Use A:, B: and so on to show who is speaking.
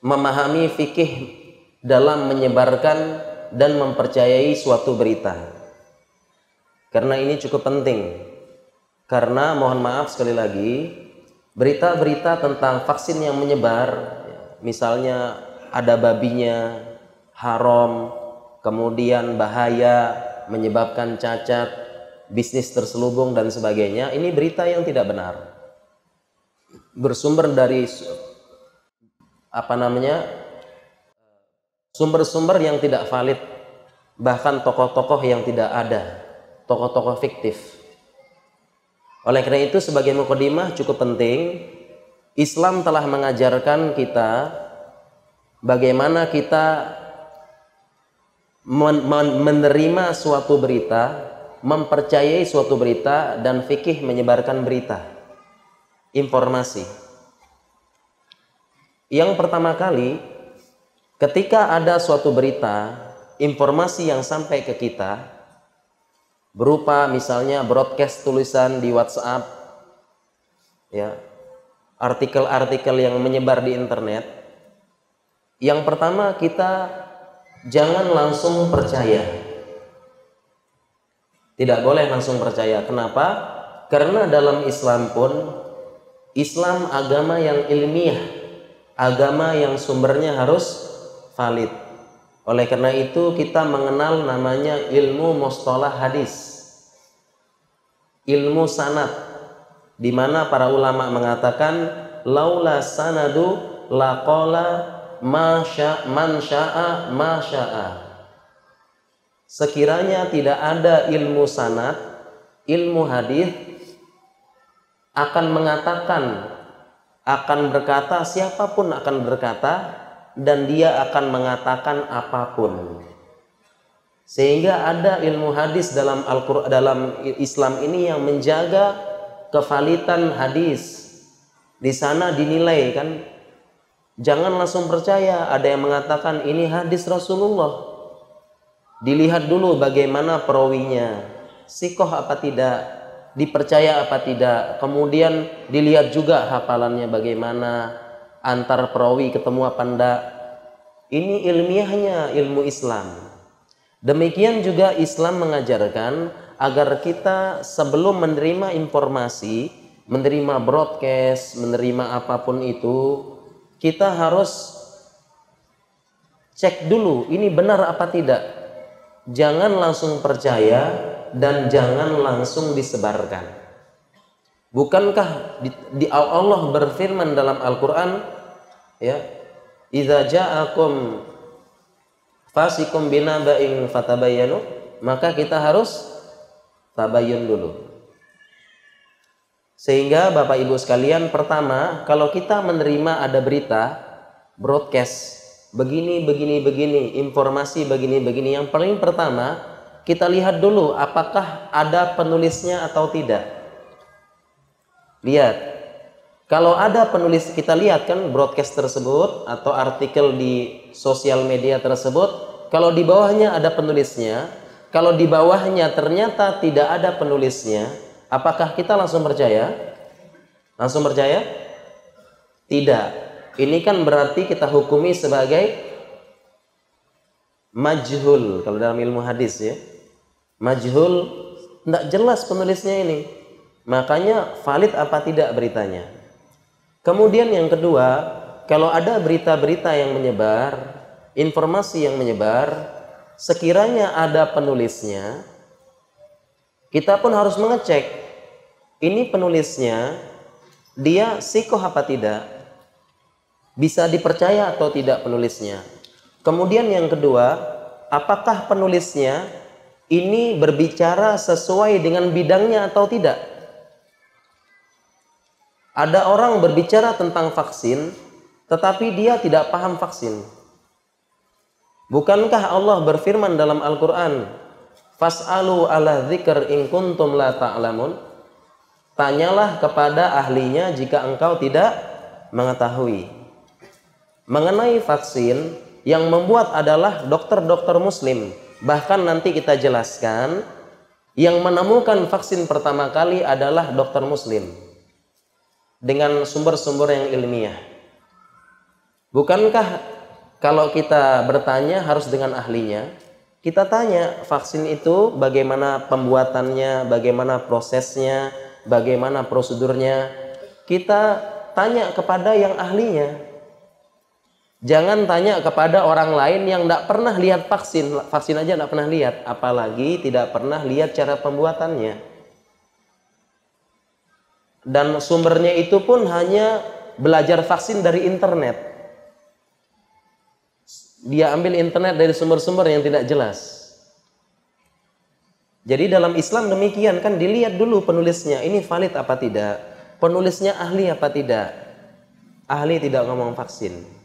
A: memahami fikih dalam menyebarkan dan mempercayai suatu berita. Karena ini cukup penting. Karena mohon maaf sekali lagi, berita-berita tentang vaksin yang menyebar, misalnya ada babinya, haram, kemudian bahaya, menyebabkan cacat, bisnis terselubung dan sebagainya, ini berita yang tidak benar. Bersumber dari sumber-sumber yang tidak valid, bahkan tokoh-tokoh yang tidak ada, tokoh-tokoh fiktif. Oleh karena itu, sebagai mukadimah cukup penting, Islam telah mengajarkan kita bagaimana kita menerima suatu berita, mempercayai suatu berita, dan fikih menyebarkan berita, informasi. Yang pertama kali, ketika ada suatu berita, informasi yang sampai ke kita berupa misalnya broadcast tulisan di WhatsApp, ya, artikel-artikel yang menyebar di internet, yang pertama kita jangan langsung percaya. Tidak boleh langsung percaya. Kenapa? Karena dalam Islam pun, Islam agama yang ilmiah, agama yang sumbernya harus valid. Oleh karena itu kita mengenal namanya ilmu mustalah hadis, ilmu sanad, di mana para ulama mengatakan laula sanadu laqala man syaa ma syaa. Sekiranya tidak ada ilmu sanad, ilmu hadis, akan mengatakan, akan berkata, siapapun akan berkata, dan dia akan mengatakan apapun. Sehingga ada ilmu hadis dalam Al-Qur'an, dalam Islam ini yang menjaga kevalitan hadis. Di sana dinilai kan, jangan langsung percaya. Ada yang mengatakan ini hadis Rasulullah, dilihat dulu bagaimana perawinya, sikoh apa tidak, dipercaya apa tidak, kemudian dilihat juga hafalannya bagaimana, antar perawi ketemu apa enggak. Ini ilmiahnya ilmu Islam. Demikian juga Islam mengajarkan agar kita sebelum menerima informasi, menerima broadcast, menerima apapun itu, kita harus cek dulu ini benar apa tidak. Jangan langsung percaya dan jangan langsung disebarkan. Bukankah Allah berfirman dalam Al-Quran, ya, idza ja'akum fasikum binaba'in fatabayyanu, maka kita harus tabayyun dulu. Sehingga Bapak Ibu sekalian, pertama, kalau kita menerima ada berita broadcast begini, informasi begini, yang paling pertama kita lihat dulu apakah ada penulisnya atau tidak. Lihat, kalau ada penulis, kita lihat kan broadcast tersebut atau artikel di sosial media tersebut, kalau di bawahnya ada penulisnya, kalau di bawahnya ternyata tidak ada penulisnya, apakah kita langsung percaya? Langsung percaya? Tidak. Ini kan berarti kita hukumi sebagai majhul kalau dalam ilmu hadis, ya. Majhul, tidak jelas penulisnya ini. Makanya valid apa tidak beritanya. Kemudian yang kedua, kalau ada berita-berita yang menyebar, informasi yang menyebar, sekiranya ada penulisnya, kita pun harus mengecek ini penulisnya, dia sikoh apa tidak, bisa dipercaya atau tidak penulisnya. Kemudian yang kedua, apakah penulisnya ini berbicara sesuai dengan bidangnya atau tidak. Ada orang berbicara tentang vaksin, tetapi dia tidak paham vaksin. Bukankah Allah berfirman dalam Al-Quran, fas'alu ala dzikr in kuntum la ta'lamun, tanyalah kepada ahlinya jika engkau tidak mengetahui. Mengenai vaksin, yang membuat adalah dokter-dokter muslim. Bahkan nanti kita jelaskan, yang menemukan vaksin pertama kali adalah dokter muslim dengan sumber-sumber yang ilmiah. Bukankah kalau kita bertanya harus dengan ahlinya? Kita tanya vaksin itu bagaimana pembuatannya, bagaimana prosesnya, bagaimana prosedurnya. Kita tanya kepada yang ahlinya. Jangan tanya kepada orang lain yang tidak pernah lihat vaksin. Vaksin aja tidak pernah lihat, apalagi tidak pernah lihat cara pembuatannya. Dan sumbernya itu pun hanya belajar vaksin dari internet. Dia ambil internet dari sumber-sumber yang tidak jelas. Jadi dalam Islam demikian kan, dilihat dulu penulisnya, ini valid apa tidak, penulisnya ahli apa tidak. Ahli tidak ngomong vaksin.